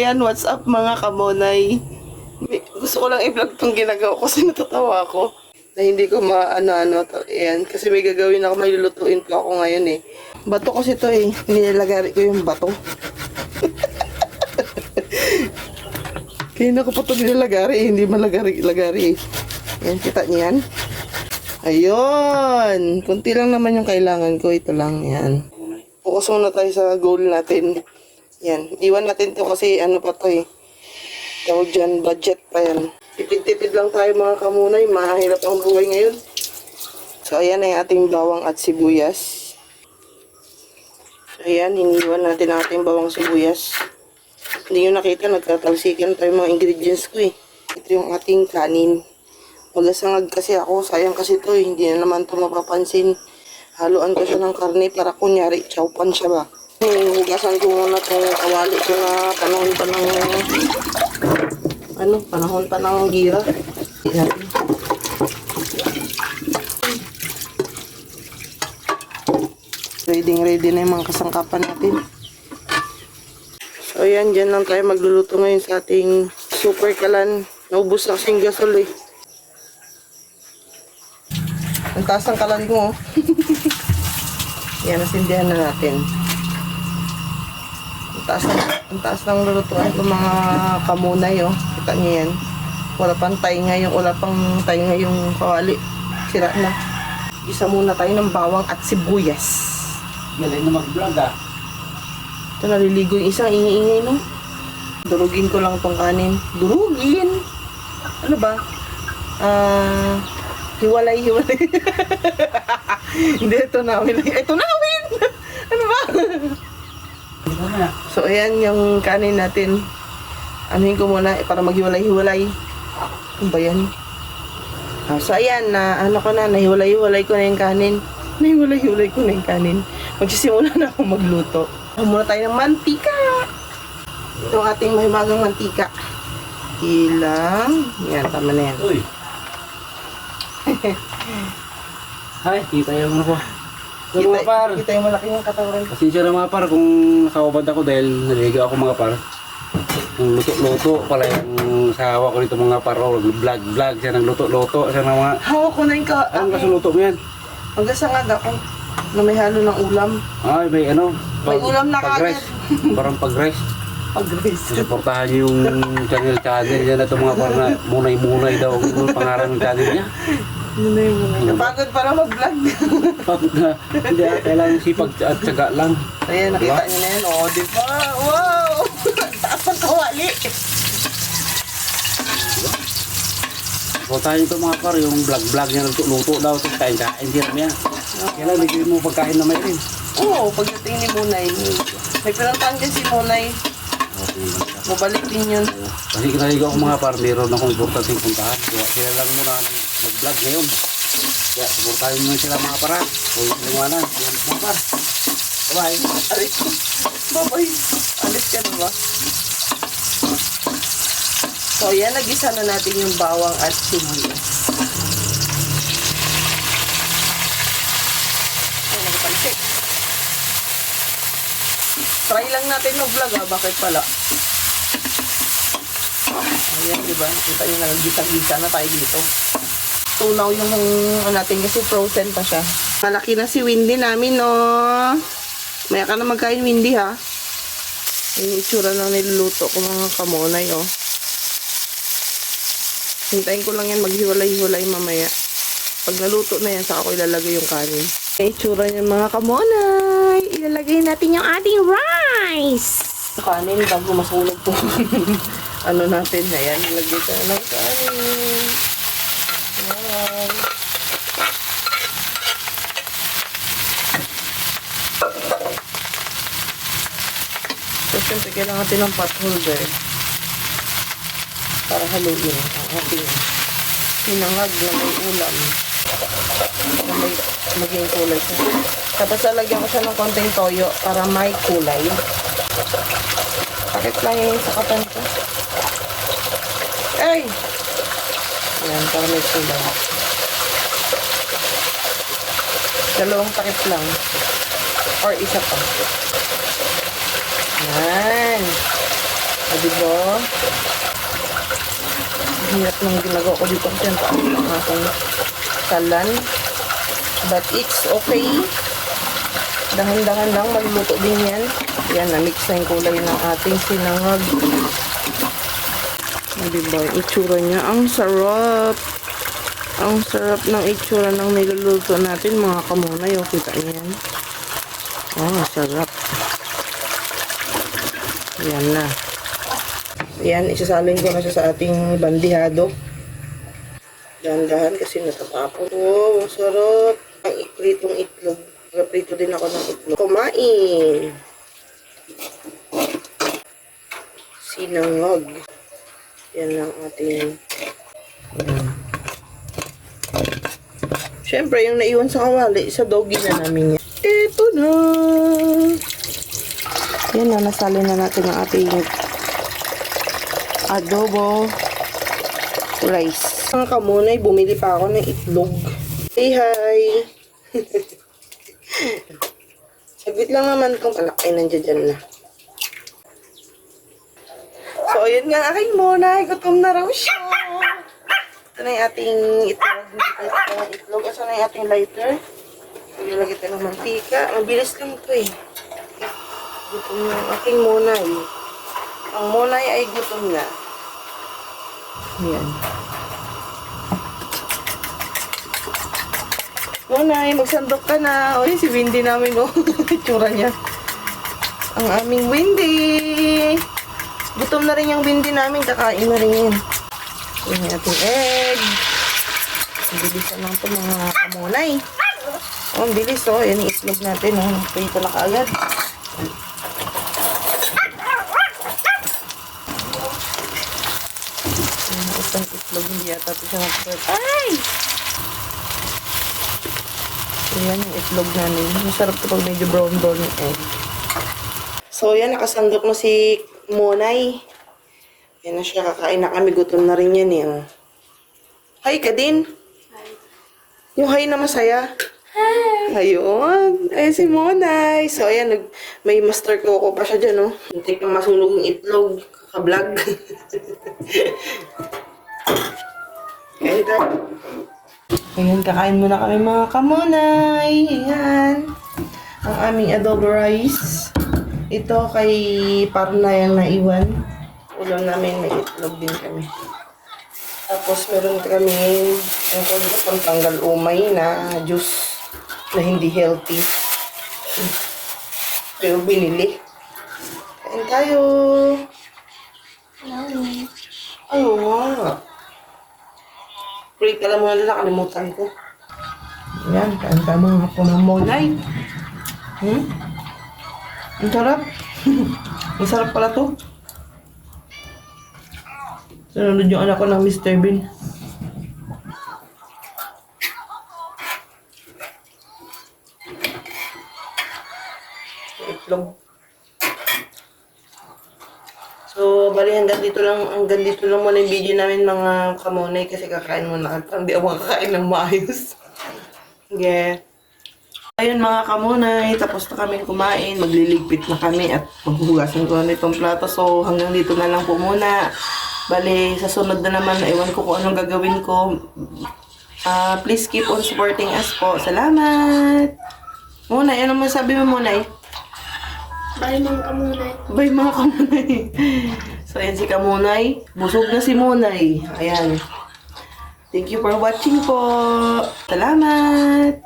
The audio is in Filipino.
Ayan, what's up mga kamonay? Gusto ko lang i-vlog tong ginagawa ko kasi natatawa ako. Na hindi ko maano-ano. Ayan, kasi may gagawin ako, may lulutuin po ako ngayon eh. Bato kasi to eh. Nilalagari ko yung bato. Kaya na ko pa ito nilalagari eh. Hindi malagari-lagari eh. Ayan, kita niyo yan? Ayun! Kunti lang naman yung kailangan ko. Ito lang, yan. Focus muna tayo sa goal natin. Yan. Iwan natin to kasi ano pa to eh. Tawag dyan, budget pa yan. Tipid-tipid lang tayo mga kamunay. Mahirap ang buhay ngayon. So, ayan ay ating bawang at sibuyas. So, ayan. Iniwan natin ang ating bawang sibuyas. Hindi nyo nakita, nagtatalsikan tayo mga ingredients ko eh. Ito yung ating kanin. Magasangag kasi ako. Sayang kasi to eh. Hindi na naman to mapapansin. Haluan ko siya ng karne para kunyari, chowpan siya ba. Hugasan ko muna itong kawali ko na panahon pa ng gira. Ready na yung mga kasangkapan natin. So ayan, dyan lang tayo magluluto ngayon sa ating super kalan. Naubos na kasing gasol eh. Ang taas ng kalan mo. Yan, nasindihan na natin. Ang taas ng lulutuan ko mga kamunay, oh. Kita niyo yan. Wala pang tainga yung kawali. Sira na. Isa muna tayo ng bawang at sibuyas. Galing na mag-vlog ah. Ito, naliligo yung isang ingay-ingay, no? Durugin ko lang tong kanin. Durugin! Ano ba? Hiwalay. Hindi, ito nawin. Ito nawin! Ano ba? So, ayan yung kanin natin. Anuhin ko muna para maghiwalay-hiwalay. Ano ba yan? So, ayan, nahiwalay-hiwalay ko na yung kanin. Nahiwalay-hiwalay ko na yung kanin. Magsisimula na akong magluto. Muna tayo ng mantika. Ito ang ating mahimagang mantika. Ilang. Yan, tama na yan. Uy. Hay, kita yung ano ko. Mga par. Kita yung malaki yung katawan. Pasensya na mga par kung nakawabad ako dahil naliga ako mga par. Yung luto-luto pala yung sawa ko dito mga par. Oh, vlog siya ng luto-luto. Siya ng mga... Hawak ko na yung Anong kasuluto mo yan? Hanggang sa nga ako na may halo ng ulam. Ay, may ano? May ulam na pag-rice. Parang pag-rice. Pag-rice. Suportahan niyo yung channel yan na itong mga par na munay-munay daw. Yung pangalan ng channel niya. Napagod pala mag-vlog. Pagod na. Hindi, kailangan sipag at tsaga lang. Ayan, nakita niyo na yan. O, di ba? Wow! Taas ang kawali. Suportahan niyo ito mga par, yung vlog niya luto daw. Tapos kain-kain din niya. Kailangan bigyan mo pagkain na may rin. Oo, pagdating ni Munay. May pinuntahan din si Munay. Mabalik din yun. Kasi kinaligo ako mga par, meron akong importanteng puntahan. Kaya sila lang muna mag-vlog ngayon. Kaya suportahan mo sila mga para. Huwag limanan. Yan mga par. Bye-bye. Alis ko. Babay. Alis ka na ba? So, yan. Nag-isa na natin yung bawang at sibuyas. Ayan, nagpansik. Try lang natin mag-vlog ha. Bakit pala? Ayan, diba? Kita nyo na, gita-gita na tayo dito. Tunaw yung natin kasi frozen pa siya. Malaki na si Windy namin, no? Maya ka na magkain, Windy, ha? Yung itsura ng niluluto ko mga kamonay, oh. Hintayin ko lang yan maghiwalay-hiwalay mamaya. Pag naluto na yan, saka ko ilalagay yung kanin. Yung itsura niya mga kamonay. Ilalagay natin yung ating rice. Kanin bago masunog po. Ano natin na yan. Ilagay ka ng kanin. Wow. So, syempre, kailangan natin ng pot holder para haluin ang ating hinangag na may ulam na may maging kulay siya. Tapos lalagyan ko siya ng konting toyo para may kulay. Pakit lang yung sa kapan ko. Ay! Ayan, para may kulay. Dalawang takip lang. Or isa pa. Yan. diba? Hirap nang ginagawa ko dito kasi ang taas ng aking kalan. But it's okay. Dahan-dahan lang, maluluto din yan. Yan, na-mix na yung kulay ng ating sinangag. Diba, yung itsura niya. Ang sarap. Ang sarap ng itsura ng niluluto natin, mga kamunay. O, kita niyo yan. Oh, sarap. Yan na. Yan, isasalin ko na siya sa ating bandihado. Dahan-dahan kasi natapapon. Oh, sarap. Ang pritong itlog. Prito din ako ng itlog. Kumain. Sinangag. Yan ang ating... Yan. Siyempre, yung naiwan sa kawali, sa doggy na namin yan. Ito na! Yan na, nasali na natin ang ating adobo rice. Mga kamunay, bumili pa ako ng itlog. Say hi! Saglit lang naman kung palakay nandiyan dyan na. So, ayun nga aking muna. Gutom na raw siya. Ito na yung ating itlog. Ito na itlog. Asa na yung ating lighter. Ilagay ito ng mantika. Mabilis lang ito eh. Gutom na yung aking munay. Ang munay ay gutom na. Ayan. Munay, magsandok ka na. O, si Windy namin, oh. Itsura niya. Ang aming Windy. Gutom na rin yung Windy namin. Kakain na rin yun. Yung ating egg. Ang bilisan lang ito, mga kamunay. Oh, ang bilis, oh. Yan yung itlog natin, oh. Prito na kaagad. Isang itlog, hindi yata ito siya mag-start. Ay! Ayan yung itlog namin. Masarap ito pag medyo brown yung egg. So, yan. Nakasandok na si Monay. Yan na siya. Kakain na kami. Gutom na rin yan eh. Oh. Hi ka din. Hi. Yung hi na masaya. Hi. Ayun. Ayan si Monay. So, ayan. May master coco pa siya dyan. Oh. Hintik na masunog yung itlog. Kaka-vlog. Ayan tayo. Ayan, kakain muna kami mga kamunay. Ayan. Ang aming adobo rice. Ito kay Parna yung naiwan. Ulam namin, may itlog din kami. Tapos meron kami ang pantanggal umay na juice na hindi healthy. Pero binili. Kain tayo. Ayaw nga. Pray ka lang muna nila, kalimutan ko. Ayan, kain ka mga pumamonay. Ang sarap. Ang sarap pala to. Sunod yung anak ko ng Mr. Bean. Itlog. So, bali hanggang dito lang muna yung video namin mga kamonay kasi kakain muna. Parang di ako makakain ng maayos. Yeah. Ayun mga kamonay, tapos na kami kumain, magliligpit na kami at maghuhugasan ko na itong plato. So, hanggang dito na lang po muna. Bali, sa sunod na naman, ewan ko kung anong gagawin ko. Please keep on supporting us po. Salamat! Munay, ano masabi mo, Munay? Bye mga kamunay. Bye mga kamunay. So, ayan si Kamunay. Busog na si Munay. Ayan. Thank you for watching po. Salamat!